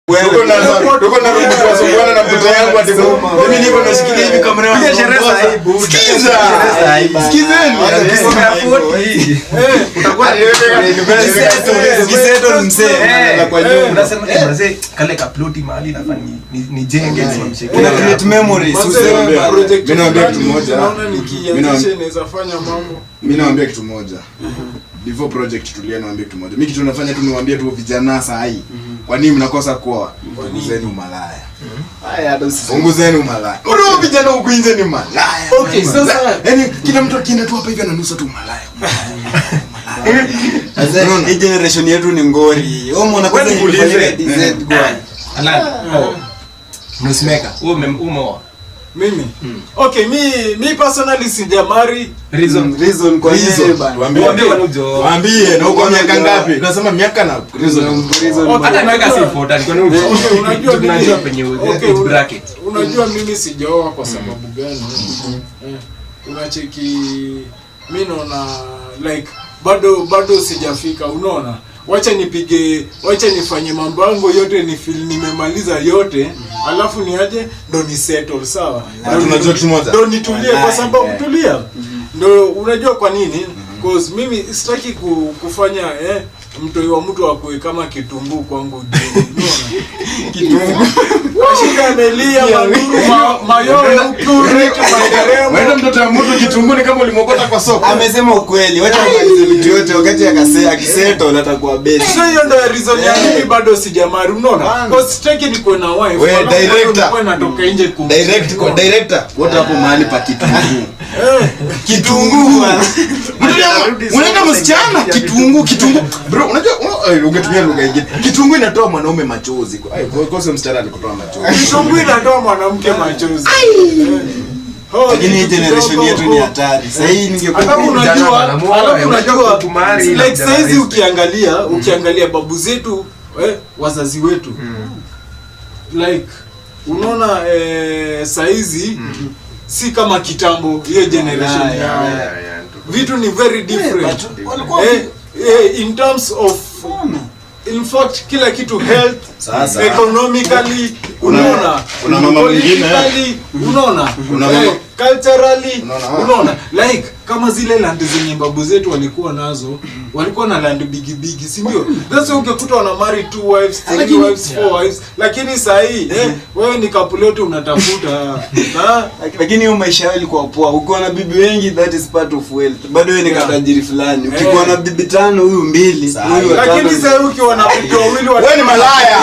Tuko na rumbu kwa sokoni na mtoto yangu ati mimi niko nashikilia hivi kamera yangu. Sherehe sasa hii buda. Sikizeni. Utakuwa kiseto mzee. Kwa nyumba unasema mzee kale ka ploti mahali nafanya nijenge nimshike. Una create memories. Mimi naambia kitu moja. Naona nikianzisha inaweza fanya mambo. Mimi naambia kitu moja. Before project tulia naambia kitu moja. Mimi kitu nafanya tu niwaambie tu vijana saa hii. Kwa nini mnakosa kuoa? Punguzeni umalaya. Haya hata usiseme. Punguzeni umalaya. Bro vijana huko nje ni malaya. Okay, sasa yani kila mtu akienda tu hapa hivi ananusa tu malaya. Sasa hii generation yetu ni ngori. Wewe umeona kwanza kuulize DZ kwa. Alani. Msmeka. Umeoa. mimi. Okay, mi personally sijamari. Reason kwa nini bana? Tuambie na uko miaka ngapi? Tunasema miaka na reason. Hata miaka si important. Kwa nini? Unajua tunajua penye bracket. Unajua mimi sijaoa kwa sababu gani? Unacheki mimi naona like bado sijafika, unaona? Wacha nifanye mambo yangu yote, ni feel nimemaliza yote, alafu niaje ndo ni settle, sawa? Tunajua kitu moja. Ndo nitulie kwa sababu tulia. Ndo unajua kwa nini? Because mimi sitaki kufanya mtoi wa mtu akue kama kitunguu kwangu jioni, unaona? Kitunguu. Ashika amelia maduru mayowe ukurete maderemo. Wewe mtoto wa mtu kitunguu ni kama ulimokota kwa soko. Amesema ukweli. Wacha amalize vitu yote wakati akiseto atakuwa best. Sio hiyo ndio reason ya mimi bado sijamari, unaona? Because sitaki nikuwe na wife. Wewe director natoka nje ku. Director. Wote hapo mahali pa kitunguu. Kitunguu. Unaenda msichana kitunguu. Bro, unajua ungetumia lugha nyingine. Kitunguu inatoa mwanaume machozi. Kwa sababu msichana alikutoa machozi. Kitunguu inatoa mwanamke machozi. Lakini generation yetu ni hatari. Sasa hii ningekuwa unajua like saizi ukiangalia babu zetu, wazazi wetu. Like unaona saizi si kama kitambo, hiyo generation vitu ni very different. In terms of in fact kila kitu health, sasa economically, unaona kuna mama mwingine unaona culturally, unaona like kama zile land zenye babu zetu walikuwa nazo, walikuwa na land big, si ndio? That's why ungekuta wana marry 2 wives, 3 wives, 4 wives, lakini saa hii wewe ni couple yote unatafuta. Lakini hiyo maisha yao ilikuwa poa. Ukiwa na bibi wengi, that is part of wealth. Bado wewe ni katajiri fulani. Ukiwa na bibi 5, huyu 2, huyu 5. Lakini sasa ukiwa na bibi wawili, wewe ni malaya.